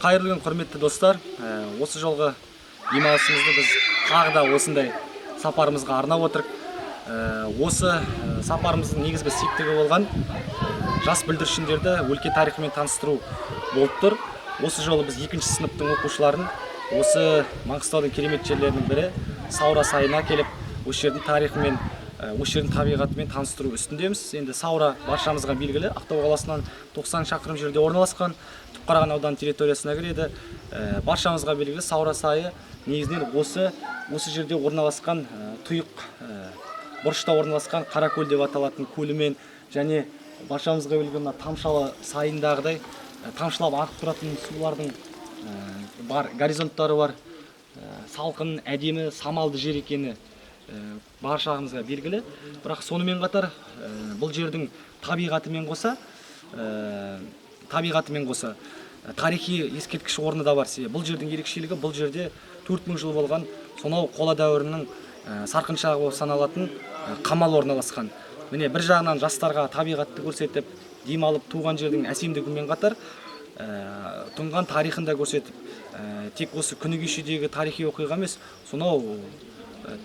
Қайырлы күн, құрметті достар. Осы жолғы демалысымызды біз тағы да осындай сапарымызға арнап отырық. Осы сапарымыздың негізгі септігі болған жас бүлдіршіндерді өлке тарихымен таныстыру болып тұр. Осы жолы біз 2-ші сыныптың оқушыларын осы Маңғыстаудың керемет жерлерінің бірі Саура сайына келіп, осы жердің тарихымен, осы жердің табиғатымен таныстыру үстіндеміз. Енді Саура баршамызға белгілі, Ақтау қаласынан 90 шақырым жерде орналасқан, Түпқараған ауданы территориясына кіреді. Баршамызға белгілі Саура сайы негізінен осы жерде орналасқан тұйық бұрышта орналасқан Қаракөл деп аталатын көлімен және баршамызға белгілі Тамшалы сайындағыдай тамшылап ағып тұратын сулардың бар, горизонттары бар, салқын, әдемі, самалды жер екені баршамызға белгілі. Бірақ сонымен қатар бұл жердің табиғатымен қоса тарихи ескерткіш орны да бар. Бұл жердің ерекшелігі, бұл жерде 4000 жыл болған сонау қола дәуірінің сарқыншағы болып саналатын қамал орналасқан. Міне бір жағынан жастарға табиғатты көрсетіп, демалып туған жердің әсемдігімен қатар тұнған тарихын да көрсетіп, тек осы күні кешедегі тарихи оқиға емес, сонау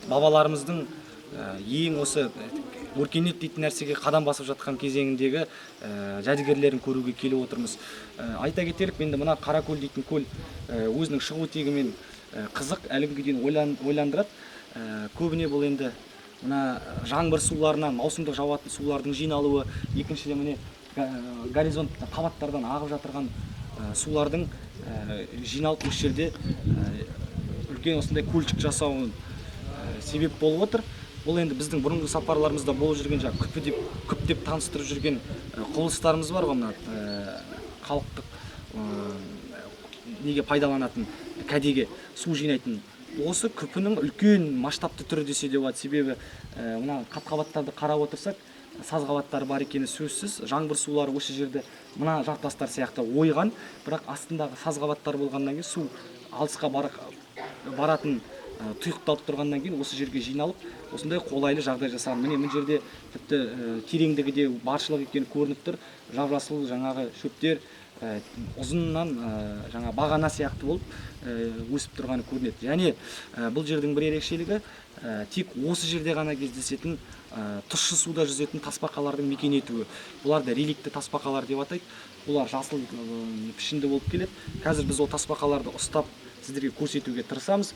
бабаларымыздың ең осы өркениет дейтін нәрсеге қадам басып жатқан кезеңіндегі жәдігерлерін көруге келіп отырмыз. Айта кетелік, енді мына Қаракөл дейтін көл өзінің шығу тегімен қызық, әліге дейін ойландырады. Көбіне бұл енді мына жаңбыр суларынан, маусымдық жауатын сулардың жиналуы, екіншіден міне горизонт қабаттардан ағып жатырған сулардың жиналып осы жерде үлкен осындай көлшік жасауын себеп болып отыр. Бұл енді біздің бұрынғы сапарларымызда болып жүрген күптеп таныстырып жүрген құбылыстарымыз бар ғой, мына халықтық неге пайдаланатын кәдеге су жинайтын. Осы күпінің үлкен масштабты түрі десе де болады. Себебі мына қат-қабаттарды қарап отырсақ, саз қабаттары бар екені сөзсіз. Жаңбыр сулары осы жерде мына жартастар сияқты ойған, бірақ астындағы саз қабаттар болғаннан кейін су алысқа баратын тұйықталып тұрғаннан кейін осы жерге жиналып, осындай қолайлы жағдай жасаған. Міне бұл жерде тіпті тереңдігі де баршылық екені көрініп тұр. Жап-жасыл жаңағы шөптер ұзыннан жаңа бағана сияқты болып өсіп тұрғаны көрінеді. Және бұл жердің бір ерекшелігі тек осы жерде ғана кездесетін тұщы суда жүзетін тасбақалардың мекен етуі. Бұлар да реликті тасбақалар деп атайды. Бұлар жасыл пішінді болып келеді. Қазір біз ол тасбақаларды ұстап сіздерге көрсетуге тырысамыз.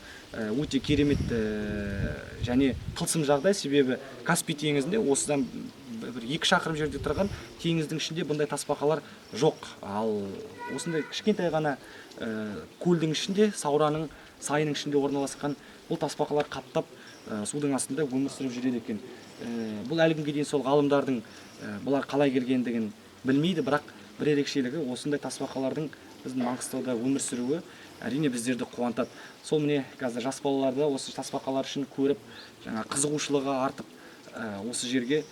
Өте керемет және тылсым жағдай, себебі Каспий теңізінде осыдан 2 шақырым жерде тұрған теңіздің ішінде бұндай тасбақалар жоқ. Ал осындай кішкентай ғана көлдің ішінде, Саураның сайының ішінде орналасқан бұл тасбақалар қаптап судың астында өмір сүріп жүреді екен. Бұл әлі күнге дейін сол ғалымдардың бұлар қалай келгендігін білмейді, бірақ бір ерекшелігі осындай тасбақалардың біздің Маңғыстауда өмір сүруі әрине біздерді қуантады. Сол міне қазір жас балаларды осы тасбақалар үшін көріп, жаңа қызығушылығы артып, осы жерге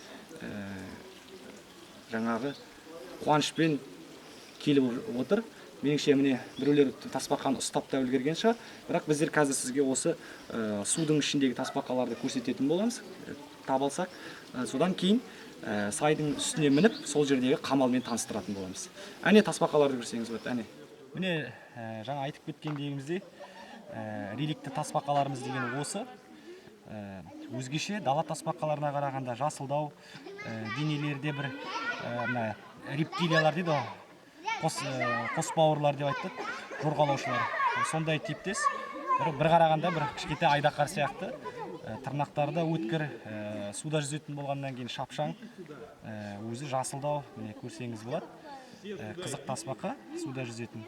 жаңағы қуанышпен келіп отыр. Меніңше міне біреулер тасбақаны ұстап та үлгерген шығар, бірақ біздер қазір сізге осы судың ішіндегі тасбақаларды көрсететін боламыз, таба алсақ. Содан кейін сайдың үстіне мініп, сол жердегі қамалмен таныстыратын боламыз. Әне тасбақаларды көрсеңіз болады, әне. Міне жаңа айтып кеткендегімізде реликті тасбақаларымыз деген осы. Өзгеше дала тасбақаларына қарағанда жасылдау, денелерде бір рептилиялар дейді, қос бауырлар деп айтты, жорғалаушылар. Сондай типтес, бір қарағанда бір кішкентай айдақар сияқты, тырнақтары да өткір, суда жүзетін болғаннан кейін шапшаң, өзі жасылдау, міне көрсеңіз болады. Қызық тасбақа, суда жүзетін.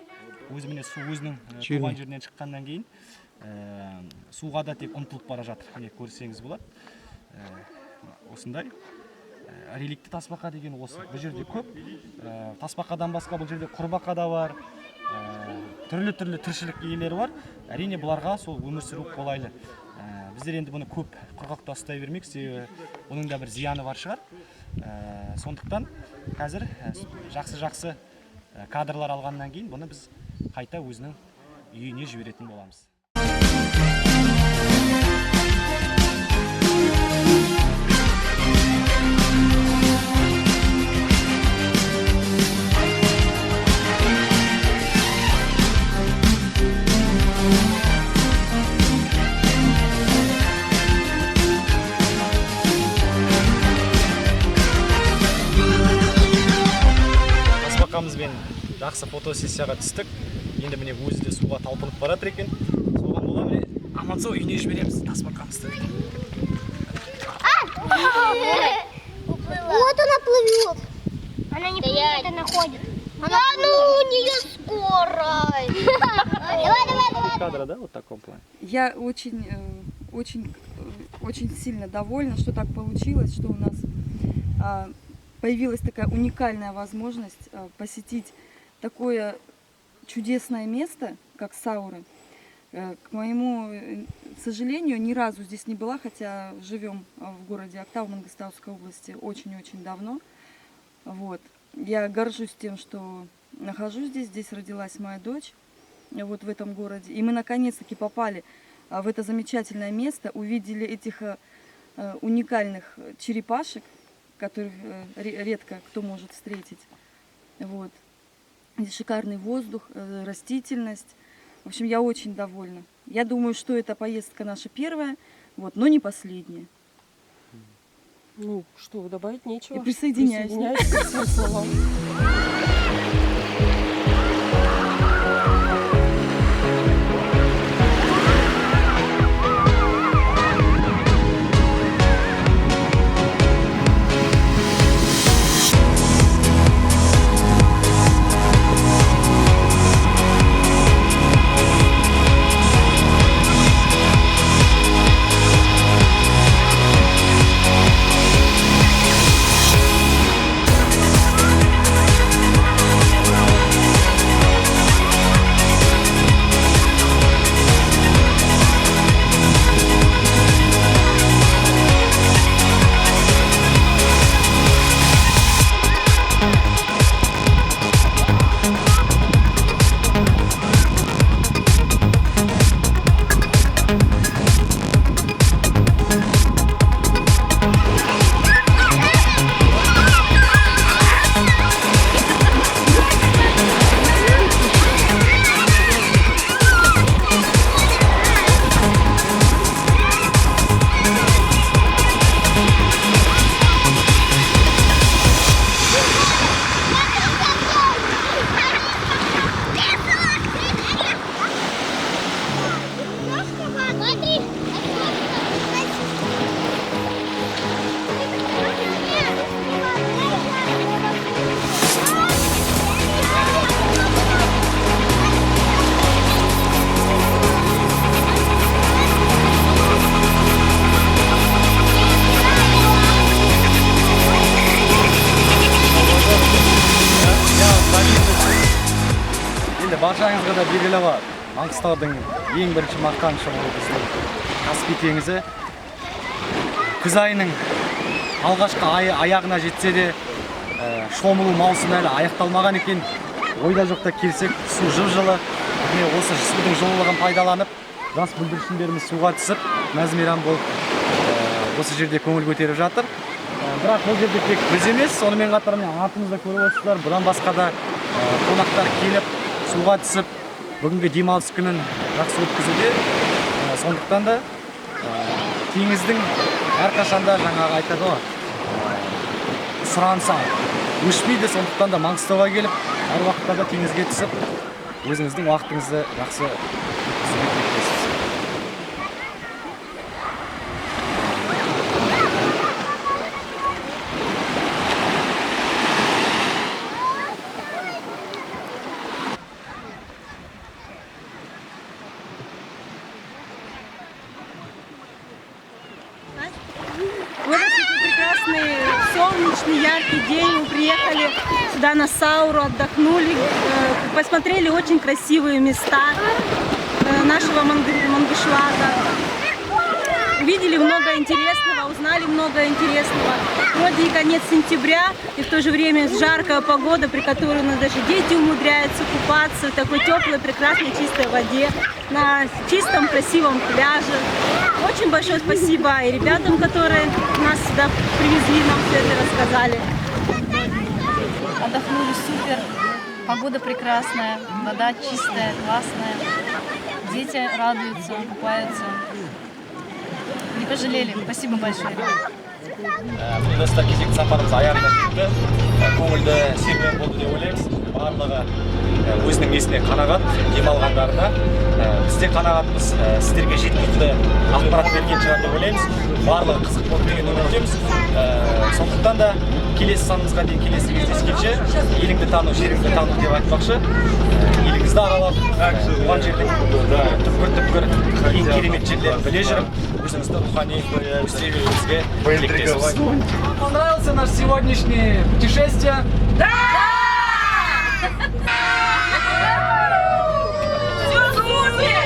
Өзі міне су өзінің туған жерінен шыққаннан кейін суға да тек ұмтылып бара жатыр. Міне көрсеңіз болады. Осындай реликті тасбақа деген осы. Бұл жерде көп. Тасбақадан басқа бұл жерде құрбақа да бар. Түрлі-түрлі тіршілік иелері бар. Әрине бұларға сол өмір сүру қолайлы. Біздер енді бұны көп құрғақта ұстай бермейік, себебі оның да бір зияны бар шығар. Сондықтан қазір жақсы кадрлар алғаннан кейін бұны біз қайта өзінің үйіне жіберетін боламыз. қызбен жақсы фотосессияға түстік. Енді міне өзі де суға талпынып баратыр екен. Соған бола міне аман-сау үйіне жібереміз тасбақамызды. Вот она плывет. Она не плывет, она ходит. Да ну, у нее скорость. Давай. Кадра, да, вот в таком плане? Я очень сильно довольна, что так получилось, что у нас появилась такая уникальная возможность посетить такое чудесное место, как Сауры. К моему сожалению, ни разу здесь не была, хотя живем в городе Актау, Мангостауской области очень-очень давно. Вот. Я горжусь тем, что нахожусь здесь родилась моя дочь, вот в этом городе. И мы наконец-таки попали в это замечательное место, увидели этих уникальных черепашек, которых редко кто может встретить. Вот. Здесь шикарный воздух, растительность. В общем, я очень довольна. Я думаю, что эта поездка наша первая, вот, но не последняя. Ну, что, добавить нечего. И присоединяюсь. Присоединяюсь к всем словам. Енді баршаңызға да белгілі бар, Маңғыстаудың ең бірінші мақтанышы болып біздің Каспий теңізі. Күз айының алғашқы аяғына жетсе де, шомылу маусымы әлі аяқталмаған екен. Ойда жоқта келсек, су жып-жылы. Міне осы судың жылылығын пайдаланып, жас бүлдіршіндеріміз суға түсіп, мәз-мейрам болып осы жерде көңіл көтеріп жатыр. Бірақ бұл жерде тек біз емес, сонымен қатар артымызда көріп отырсыздар, бұдан басқа да қонақтар келіп, суға түсіп, бүгінгі демалыс күнін жақсы өткізуде. Сондықтан да теңіздің әрқашанда жаңағы айтады ғой, сұранысы өшпейді. Сондықтан да Маңғыстауға келіп, әр уақытта да теңізге түсіп, өзіңіздің уақытыңызды жақсы өткізуге тілектеспіз. В этот прекрасный, солнечный, яркий день мы приехали сюда на Сауру, отдохнули, посмотрели очень красивые места нашего Мангышлака. Увидели много интересного, узнали много интересного. Вроде и конец сентября, и в то же время жаркая погода, при которой у нас даже дети умудряются купаться в такой теплой, прекрасной, чистой воде, на чистом, красивом пляже. Очень большое спасибо и ребятам, которые нас сюда привезли, нам все это рассказали. Отдохнули супер, погода прекрасная, вода чистая, классная, дети радуются, купаются. Не пожалели, спасибо большое. міне достар, кезекті сапарымыз аяғына жетті. Көңілді серуен болды деп ойлаймыз. Барлығы өзінің несіне қанағат, демалғандарына. Біз де қанағатпыз, сіздерге жеткілікті ақпарат берген шығар деп ойлаймыз. Барлығы қызық болды деген үміттеміз. Сондықтан да келесі санымызға дейін келесі кездескенше еліңді тану, жеріңді тану деп айтпақшы. Еліңізді аралап, туған жердің түпкір ең керемет жерлерін біле жүріп, өзіңізді рухани өсіре беруіңізге тілектеспіз. Понравился наш сегодняшнее путешествие? Да! Все супер!